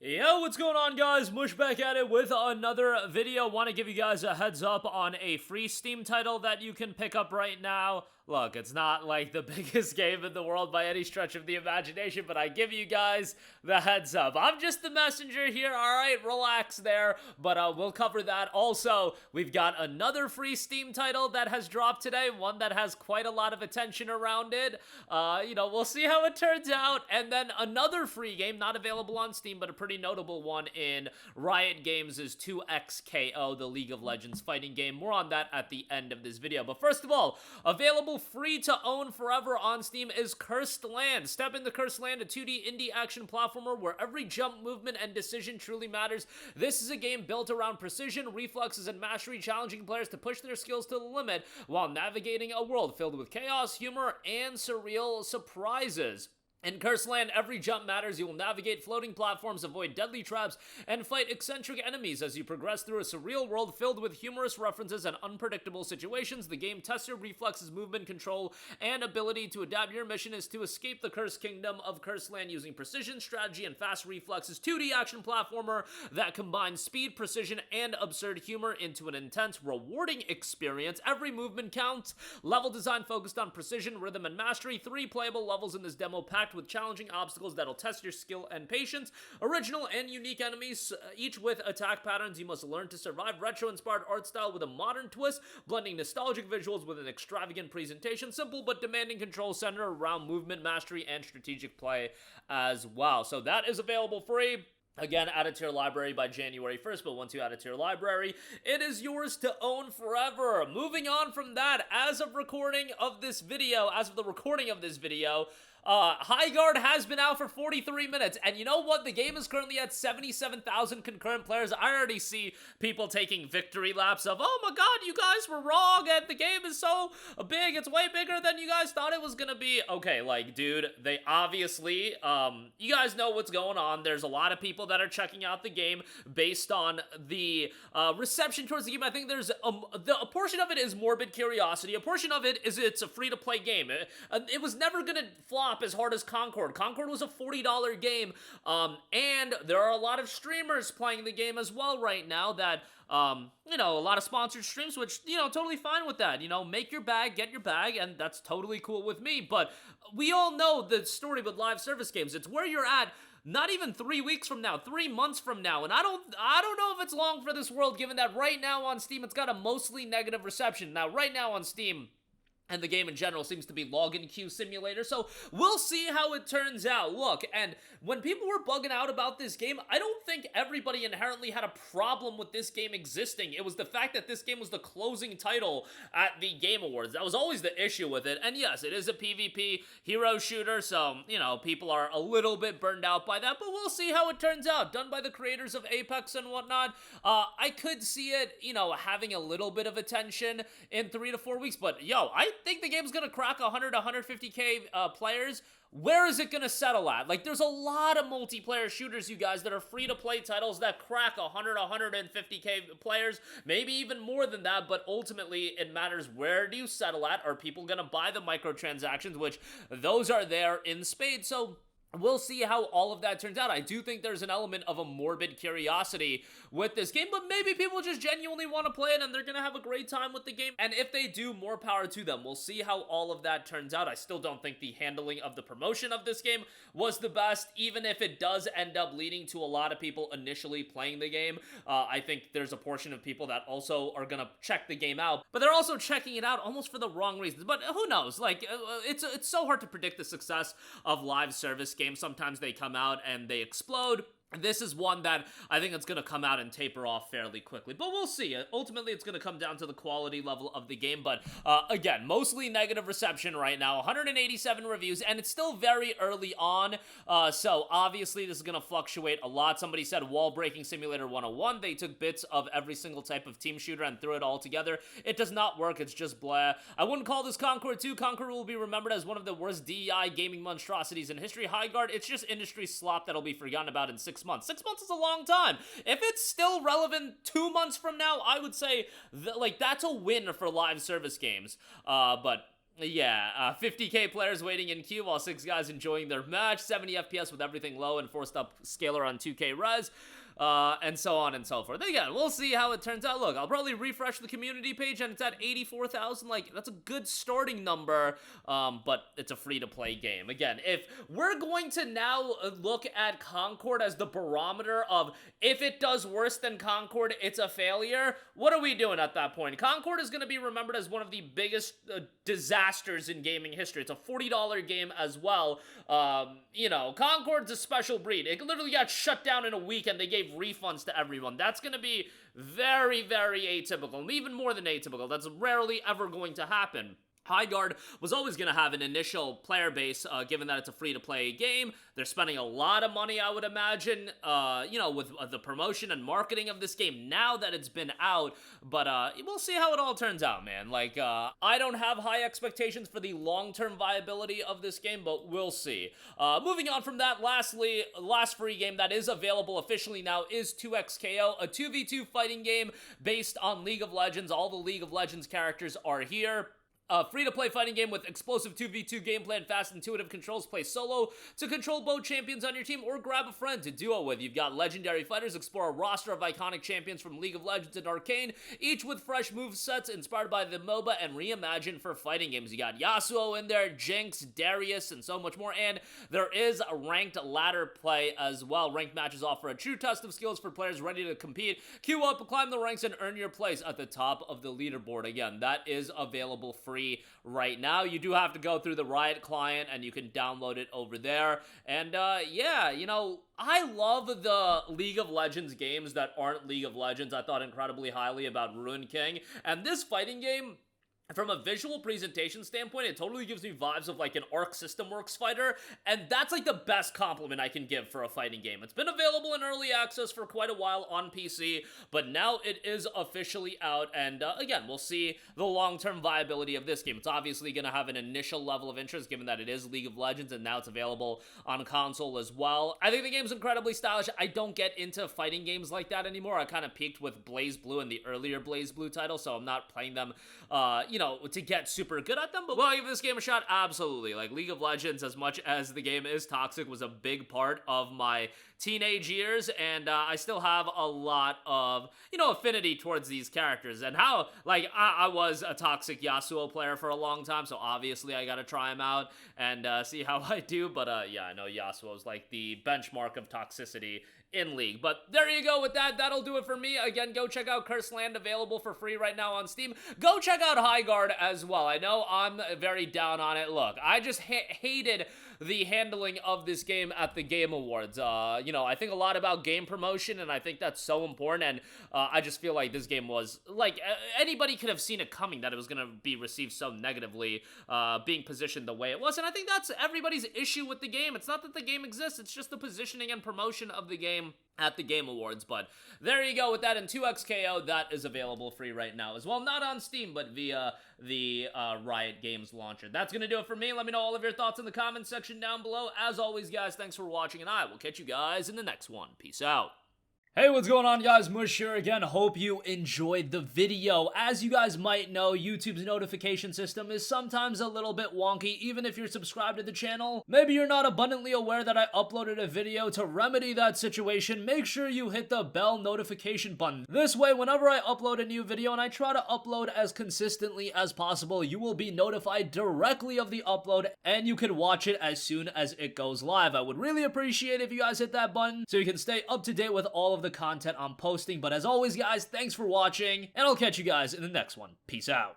Yo, what's going on, guys? Mush back at it with another video. Want to give you guys a heads up on a free Steam title that you can pick up right now. Look, it's not like the biggest game in the world by any stretch of the imagination, but I give you guys the heads up. I'm just the messenger here, alright? Relax there, but we'll cover that. Also, we've got another free Steam title that has dropped today, one that has quite a lot of attention around it. We'll see how it turns out. And then another free game, not available on Steam, but a pretty notable one in Riot Games is 2XKO, the League of Legends fighting game. More on that at the end of this video. But first of all, available free to own forever on Steam is Cursed Land. Step into Cursed Land, a 2D indie action platformer where every jump, movement, and decision truly matters. This is a game built around precision, reflexes, and mastery, challenging players to push their skills to the limit while navigating a world filled with chaos, humor, and surreal surprises. In Cursed Land, every jump matters. You will navigate floating platforms, avoid deadly traps, and fight eccentric enemies as you progress through a surreal world filled with humorous references and unpredictable situations. The game tests your reflexes, movement control, and ability to adapt. Your mission is to escape the cursed kingdom of Cursed Land using precision, strategy, and fast reflexes. 2D action platformer that combines speed, precision, and absurd humor into an intense, rewarding experience. Every movement counts. Level design focused on precision, rhythm, and mastery. 3 playable levels in this demo packed with challenging obstacles that'll test your skill and patience. Original and unique enemies, each with attack patterns you must learn to survive. Retro-inspired art style with a modern twist, blending nostalgic visuals with an extravagant presentation. Simple but demanding controls centered around movement, mastery, and strategic play as well. So that is available free. Again, add it to your library by January 1st, but once you add it to your library, it is yours to own forever. Moving on from that, as of the recording of this video, Highguard has been out for 43 minutes, and you know what? The game is currently at 77,000 concurrent players. I already see people taking victory laps of, oh my god, you guys were wrong, and the game is so big, it's way bigger than you guys thought it was gonna be. Okay, like, dude, they obviously, you guys know what's going on. There's a lot of people that are checking out the game based on the reception towards the game. I think there's a portion of it is morbid curiosity. A portion of it is it's a free-to-play game. It was never gonna flop as hard as Concord. Concord was a $40 game, and there are a lot of streamers playing the game as well right now that, a lot of sponsored streams, which, totally fine with that. Make your bag, get your bag, and that's totally cool with me. But we all know the story with live service games. It's where you're at not even 3 weeks from now, 3 months from now, and I don't know if it's long for this world, given that right now on Steam, it's got a mostly negative reception. Now, right now on Steam, and the game in general seems to be login queue simulator, so we'll see how it turns out. Look, and when people were bugging out about this game, I don't think everybody inherently had a problem with this game existing. It was the fact that this game was the closing title at the Game Awards. That was always the issue with it, and yes, it is a PvP hero shooter, so, people are a little bit burned out by that, but we'll see how it turns out. Done by the creators of Apex and whatnot. I could see it, having a little bit of attention in 3 to 4 weeks, but I think the game's gonna crack 100 to 150k players. Where is it gonna settle at? Like, there's a lot of multiplayer shooters, you guys, that are free-to-play titles that crack 100 150k players, maybe even more than that, but ultimately it matters, where do you settle at? Are people gonna buy the microtransactions, which those are there in spades? So we'll see how all of that turns out. I do think there's an element of a morbid curiosity with this game, but maybe people just genuinely want to play it and they're going to have a great time with the game. And if they do, more power to them. We'll see how all of that turns out. I still don't think the handling of the promotion of this game was the best, even if it does end up leading to a lot of people initially playing the game. I think there's a portion of people that also are going to check the game out, but they're also checking it out almost for the wrong reasons. But who knows? Like, it's so hard to predict the success of live service games. Sometimes they come out and they explode. This is one that I think it's going to come out and taper off fairly quickly, but we'll see. Ultimately, it's going to come down to the quality level of the game, but again, mostly negative reception right now, 187 reviews, and it's still very early on, so obviously this is going to fluctuate a lot. Somebody said Wall Breaking Simulator 101. They took bits of every single type of team shooter and threw it all together. It does not work. It's just blah. I wouldn't call this Concord 2. Concord will be remembered as one of the worst DEI gaming monstrosities in history. Highguard, it's just industry slop that'll be forgotten about in 6 months. 6 months is a long time. If it's still relevant 2 months from now, I would say, that's a win for live service games. But Yeah, 50k players waiting in queue while 6 guys enjoying their match, 70 FPS with everything low and forced up scaler on 2k res. And so on and so forth. Again, we'll see how it turns out. Look, I'll probably refresh the community page and it's at 84,000. Like, that's a good starting number, but it's a free-to-play game. Again, if we're going to now look at Concord as the barometer of if it does worse than Concord, it's a failure, what are we doing at that point? Concord is going to be remembered as one of the biggest disasters in gaming history. It's a $40 game as well. You know, Concord's a special breed. It literally got shut down in a week and they gave refunds to everyone. That's going to be very, very atypical, even more than atypical. That's rarely ever going to happen. Highguard was always going to have an initial player base, given that it's a free-to-play game. They're spending a lot of money, I would imagine, you know, with the promotion and marketing of this game now that it's been out. But we'll see how it all turns out, man. Like, I don't have high expectations for the long-term viability of this game, but we'll see. Moving on from that, lastly, last free game that is available officially now is 2XKO, a 2v2 fighting game based on League of Legends. All the League of Legends characters are here. A free-to-play fighting game with explosive 2v2 gameplay and fast, intuitive controls. Play solo to control both champions on your team or grab a friend to duo with. You've got legendary fighters. Explore a roster of iconic champions from League of Legends and Arcane, each with fresh movesets inspired by the MOBA and reimagined for fighting games. You got Yasuo in there, Jinx, Darius, and so much more. And there is a ranked ladder play as well. Ranked matches offer a true test of skills for players ready to compete. Queue up, climb the ranks, and earn your place at the top of the leaderboard. Again, that is available free right now. You do have to go through the Riot client and you can download it over there. And yeah, you know, I love the League of Legends games that aren't League of Legends. I thought incredibly highly about Ruined King, and this fighting game, from a visual presentation standpoint, it totally gives me vibes of like an Arc System Works fighter, and that's like the best compliment I can give for a fighting game. It's been available in early access for quite a while on PC, but now it is officially out, and again, we'll see the long-term viability of this game. It's obviously going to have an initial level of interest, given that it is League of Legends, and now it's available on console as well. I think the game's incredibly stylish. I don't get into fighting games like that anymore. I kind of peaked with BlazBlue and the earlier BlazBlue title, so I'm not playing them, you know, to get super good at them, but will I give this game a shot? Absolutely. Like, League of Legends, as much as the game is toxic, was a big part of my teenage years, and I still have a lot of, you know, affinity towards these characters, and how, like, I was a toxic Yasuo player for a long time, so obviously I gotta try him out and see how I do, but yeah, I know Yasuo is like the benchmark of toxicity in League. But there you go with that. That'll do it for me. Again, go check out Cursed Land, available for free right now on Steam. Go check out Highguard as well. I know I'm very down on it. Look, I just hated the handling of this game at the Game Awards. You know, I think a lot about game promotion, and I think that's so important, and I just feel like this game was, like, anybody could have seen it coming, that it was going to be received so negatively, being positioned the way it was, and I think that's everybody's issue with the game. It's not that the game exists, it's just the positioning and promotion of the game at the Game Awards. But there you go with that. And 2XKO, that is available free right now as well. Not on Steam, but via the Riot Games launcher. That's going to do it for me. Let me know all of your thoughts in the comments section down below. As always, guys, thanks for watching, and I will catch you guys in the next one. Peace out. Hey, what's going on, guys? Mush here again. Hope you enjoyed the video. As you guys might know, YouTube's notification system is sometimes a little bit wonky, even if you're subscribed to the channel. Maybe you're not abundantly aware that I uploaded a video. To remedy that situation, make sure you hit the bell notification button. This way, whenever I upload a new video, and I try to upload as consistently as possible, you will be notified directly of the upload, and you can watch it as soon as it goes live. I would really appreciate if you guys hit that button so you can stay up to date with all of the content I'm posting. But as always, guys, thanks for watching, and I'll catch you guys in the next one. Peace out.